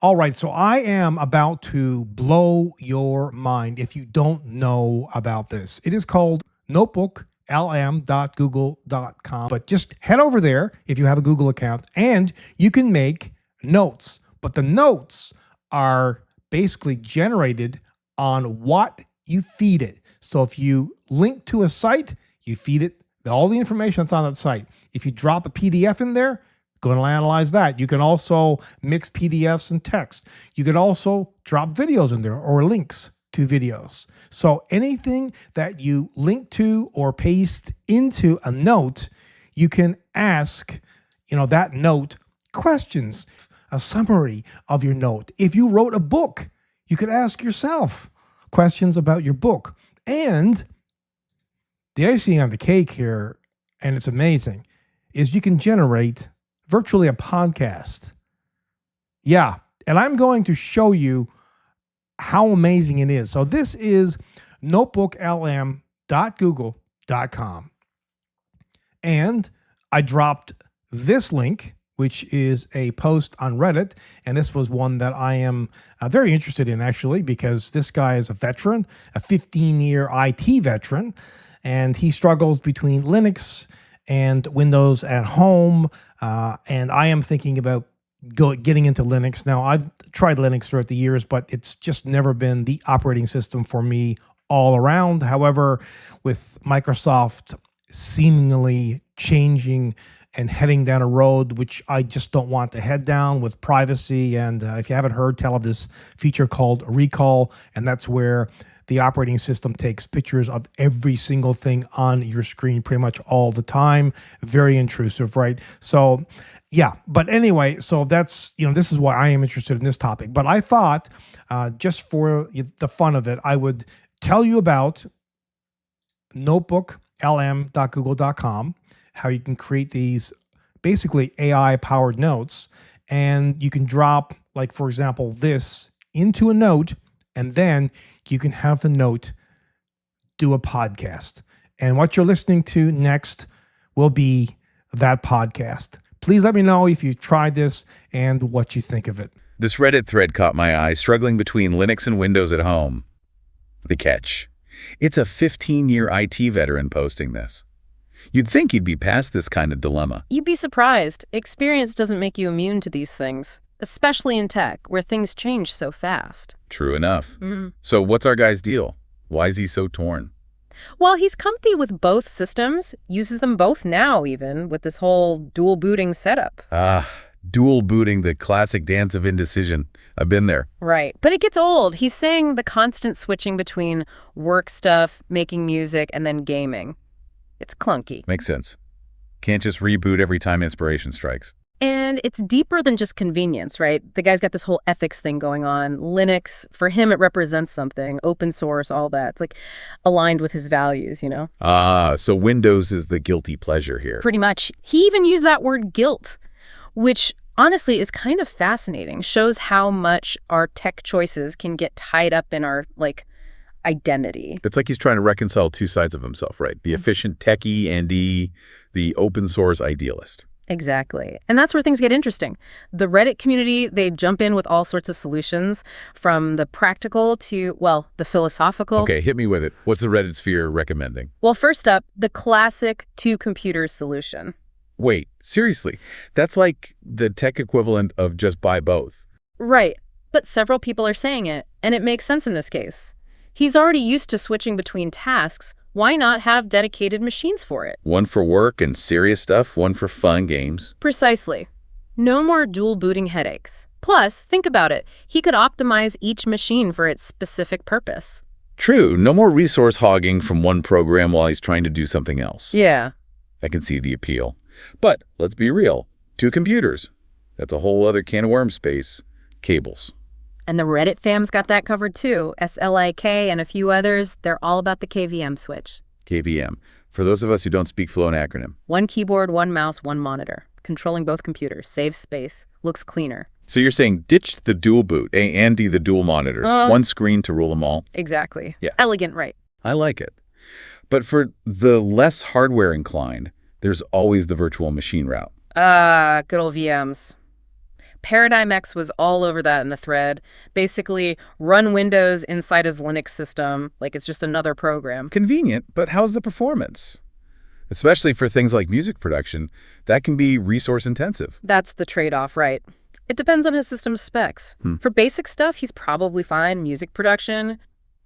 All right, so I am about to blow your mind if you don't know about this. It is called NotebookLM.google.com. But just head over there if you have a Google account and you can make notes. But the notes are basically generated on what you feed it. So if you link to a site, you feed it all the information that's on that site. If you drop a PDF in there, going to analyze that. You can also mix PDFs and text. You can also drop videos in there or links to videos. So anything that you link to or paste into a note, you can ask, that note questions, a summary of your note. If you wrote a book, you could ask yourself questions about your book. And the icing on the cake here, and it's amazing, is you can generate virtually a podcast. Yeah, and I'm going to show you how amazing it is. So this is NotebookLM.google.com. And I dropped this link, which is a post on Reddit. And this was one that I am very interested in, actually, because this guy is a veteran, a 15-year IT veteran, and he struggles between Linux and Windows at home. And I am thinking about getting into Linux. Now, I've tried Linux throughout the years, but it's just never been the operating system for me all around. However, with Microsoft seemingly changing and heading down a road which I just don't want to head down with privacy. And if you haven't heard, tell of this feature called Recall, and that's where the operating system takes pictures of every single thing on your screen pretty much all the time. Very intrusive, right? So, yeah. But anyway, so that's, this is why I am interested in this topic. But I thought, just for the fun of it, I would tell you about NotebookLM.google.com, how you can create these basically AI-powered notes. And you can drop, like, for example, this into a note, and then you can have the note do a podcast. And what you're listening to next will be that podcast. Please let me know if you've tried this and what you think of it. This Reddit thread caught my eye, struggling between Linux and Windows at home. The catch: it's a 15-year IT veteran posting this. You'd think he'd be past this kind of dilemma. You'd be surprised. Experience doesn't make you immune to these things, especially in tech, where things change so fast. True enough. So what's our guy's deal? Why is he so torn? Well, he's comfy with both systems, uses them both now even, with this whole dual booting setup. Dual booting, the classic dance of indecision. I've been there. Right. But it gets old. He's saying the constant switching between work stuff, making music, and then gaming. It's clunky. Makes sense. Can't just reboot every time inspiration strikes. And it's deeper than just convenience, right? The guy's got this whole ethics thing going on. Linux, for him, it represents something. Open source, all that. It's like aligned with his values, So Windows is the guilty pleasure here. Pretty much. He even used that word guilt, which honestly is kind of fascinating. Shows how much our tech choices can get tied up in our, identity. It's like he's trying to reconcile two sides of himself, right? The efficient techie and the open source idealist. Exactly. And that's where things get interesting. The Reddit community, they jump in with all sorts of solutions, from the practical to, the philosophical. Okay, hit me with it. What's the Reddit sphere recommending? Well, first up, the classic two computers solution. Wait, seriously? That's like the tech equivalent of just buy both. Right. But several people are saying it, and it makes sense in this case. He's already used to switching between tasks. Why not have dedicated machines for it? One for work and serious stuff, one for fun games. Precisely. No more dual booting headaches. Plus, think about it. He could optimize each machine for its specific purpose. True. No more resource hogging from one program while he's trying to do something else. Yeah. I can see the appeal. But let's be real. Two computers. That's a whole other can of worm space. Cables. And the Reddit fam's got that covered too. SLIK and a few others, they're all about the KVM switch. KVM. For those of us who don't speak flow and acronym. One keyboard, one mouse, one monitor. Controlling both computers. Saves space. Looks cleaner. So you're saying ditch the dual boot, and the dual monitors. One screen to rule them all. Exactly. Yeah. Elegant, right? I like it. But for the less hardware inclined, there's always the virtual machine route. Good old VMs. Paradigm X was all over that in the thread. Basically, run Windows inside his Linux system like it's just another program. Convenient, but how's the performance? Especially for things like music production, that can be resource intensive. That's the trade-off, right? It depends on his system specs. For basic stuff, he's probably fine. Music production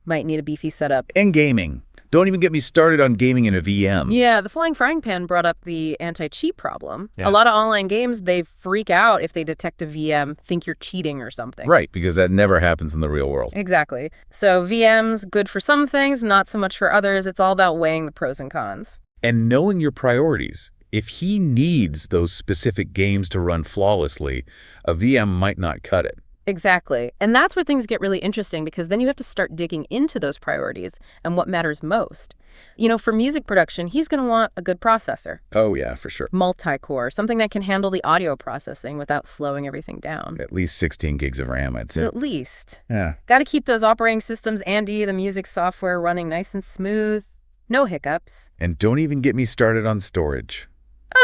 might need a beefy setup. And gaming. Don't even get me started on gaming in a VM. Yeah, the flying frying pan brought up the anti-cheat problem. Yeah. A lot of online games, they freak out if they detect a VM, think you're cheating or something. Right, because that never happens in the real world. Exactly. So VMs, good for some things, not so much for others. It's all about weighing the pros and cons. And knowing your priorities. If he needs those specific games to run flawlessly, a VM might not cut it. Exactly. And that's where things get really interesting, because then you have to start digging into those priorities and what matters most. You know, for music production, he's going to want a good processor. Oh, yeah, for sure. Multi-core, something that can handle the audio processing without slowing everything down. At least 16 gigs of RAM, I'd say. At least. Yeah. Got to keep those operating systems and the music software running nice and smooth. No hiccups. And don't even get me started on storage.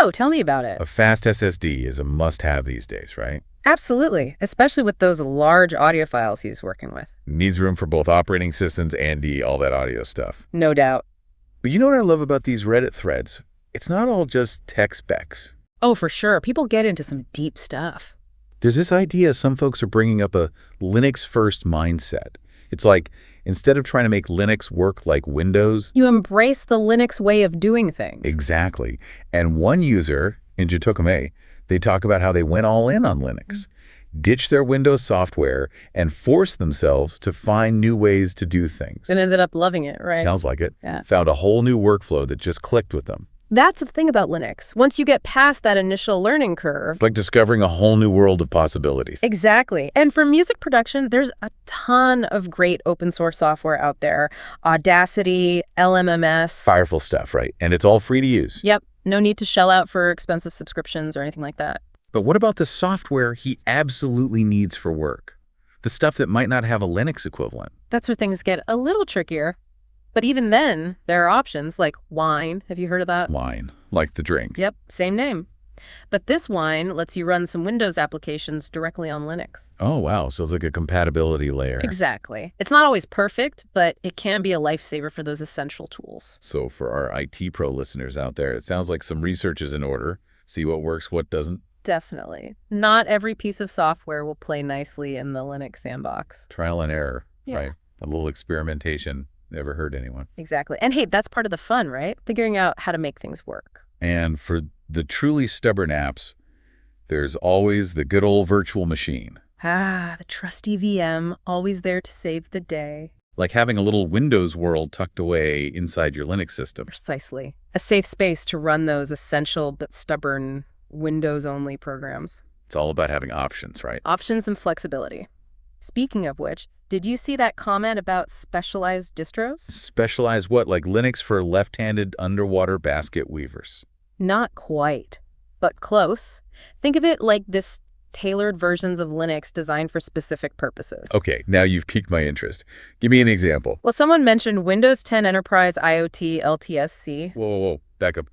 Oh, tell me about it. A fast SSD is a must-have these days, right? Absolutely, especially with those large audio files he's working with. Needs room for both operating systems and all that audio stuff. No doubt. But you know what I love about these Reddit threads? It's not all just tech specs. Oh, for sure. People get into some deep stuff. There's this idea some folks are bringing up a Linux-first mindset. It's like, instead of trying to make Linux work like Windows... You embrace the Linux way of doing things. Exactly. And one user, in Jitokame, they talk about how they went all in on Linux, ditched their Windows software, and forced themselves to find new ways to do things. And ended up loving it, right? Sounds like it. Yeah. Found a whole new workflow that just clicked with them. That's the thing about Linux. Once you get past that initial learning curve... It's like discovering a whole new world of possibilities. Exactly. And for music production, there's a ton of great open source software out there. Audacity, LMMS. Powerful stuff, right? And it's all free to use. Yep. No need to shell out for expensive subscriptions or anything like that. But what about the software he absolutely needs for work? The stuff that might not have a Linux equivalent. That's where things get a little trickier. But even then, there are options like Wine. Have you heard of that? Wine, like the drink. Yep, same name. But this Wine lets you run some Windows applications directly on Linux. Oh, wow. So it's like a compatibility layer. Exactly. It's not always perfect, but it can be a lifesaver for those essential tools. So for our IT pro listeners out there, it sounds like some research is in order. See what works, what doesn't. Definitely. Not every piece of software will play nicely in the Linux sandbox. Trial and error, Yeah. right? A little experimentation. Never hurt anyone. Exactly. And hey, that's part of the fun, right? Figuring out how to make things work. And for the truly stubborn apps, there's always the good old virtual machine. Ah, the trusty VM, always there to save the day. Like having a little Windows world tucked away inside your Linux system. Precisely. A safe space to run those essential but stubborn Windows-only programs. It's all about having options, right? Options and flexibility. Speaking of which, did you see that comment about specialized distros? Specialized what? Like Linux for left-handed underwater basket weavers. Not quite, but close. Think of it like this tailored versions of Linux designed for specific purposes. Okay, now you've piqued my interest. Give me an example. Well, someone mentioned Windows 10 Enterprise IoT LTSC. Whoa. Back up.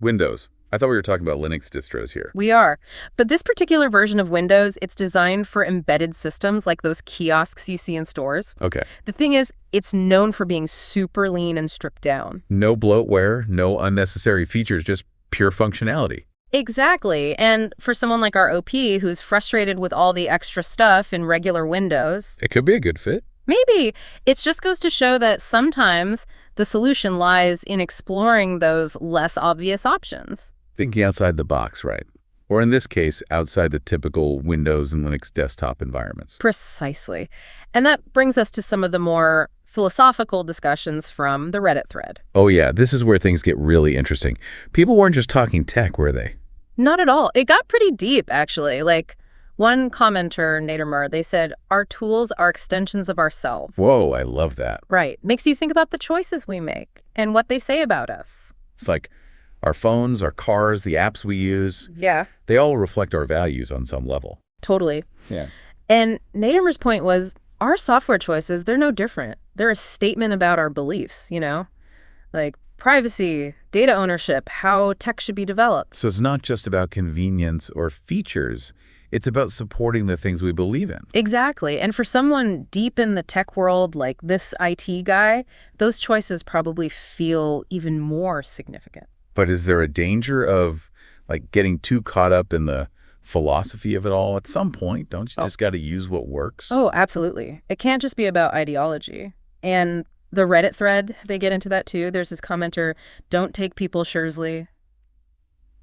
Windows. I thought we were talking about Linux distros here. We are. But this particular version of Windows, it's designed for embedded systems like those kiosks you see in stores. Okay. The thing is, it's known for being super lean and stripped down. No bloatware, no unnecessary features, just pure functionality. Exactly. And for someone like our OP who's frustrated with all the extra stuff in regular Windows, It could be a good fit. maybe. It just goes to show that sometimes the solution lies in exploring those less obvious options. Thinking outside the box, right? Or in this case, outside the typical Windows and Linux desktop environments. Precisely. And that brings us to some of the more philosophical discussions from the Reddit thread. Oh yeah, this is where things get really interesting. People weren't just talking tech, were they? Not at all. It got pretty deep, actually. Like, one commenter, Nadermer, they said, our tools are extensions of ourselves. Whoa, I love that. Right. Makes you think about the choices we make and what they say about us. It's like our phones, our cars, the apps we use, Yeah. they all reflect our values on some level. Totally. Yeah. And Nadermer's point was, our software choices, they're no different. They're a statement about our beliefs, you know? Like privacy, data ownership, how tech should be developed. So it's not just about convenience or features. It's about supporting the things we believe in. Exactly. And for someone deep in the tech world like this IT guy, those choices probably feel even more significant. But is there a danger of like getting too caught up in the philosophy of it all at some point? Don't you just got to use what works? Oh, absolutely. It can't just be about ideology. And the Reddit thread, they get into that too. There's this commenter, "Don't take people Schersley."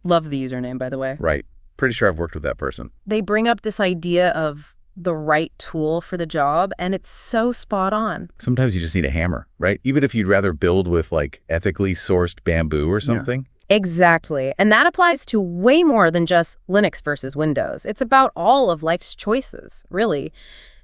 Love the username, by the way. Right. Pretty sure I've worked with that person. They bring up this idea of the right tool for the job, and it's so spot on. Sometimes you just need a hammer, right? Even if you'd rather build with like ethically sourced bamboo or something. Exactly. And that applies to way more than just Linux versus Windows. It's about all of life's choices, really.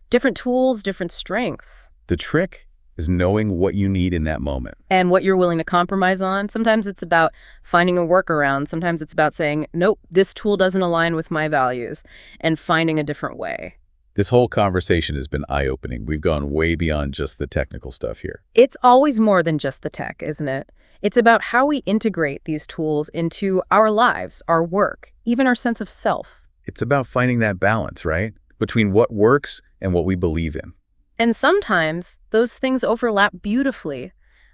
Different tools, different strengths. The trick is knowing what you need in that moment. And what you're willing to compromise on. Sometimes it's about finding a workaround. Sometimes it's about saying, nope, this tool doesn't align with my values, and finding a different way. This whole conversation has been eye-opening. We've gone way beyond just the technical stuff here. It's always more than just the tech, isn't it? It's about how we integrate these tools into our lives, our work, even our sense of self. It's about finding that balance, right? Between what works and what we believe in. And sometimes those things overlap beautifully,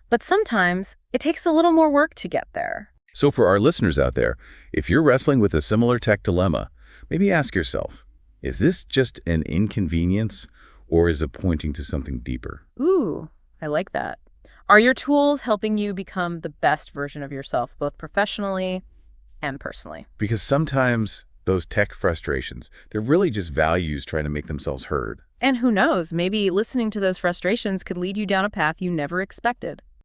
but sometimes it takes a little more work to get there. So for our listeners out there, if you're wrestling with a similar tech dilemma, maybe ask yourself, is this just an inconvenience or is it pointing to something deeper? Ooh, I like that. Are your tools helping you become the best version of yourself, both professionally and personally? Because sometimes those tech frustrations, they're really just values trying to make themselves heard. And who knows, maybe listening to those frustrations could lead you down a path you never expected.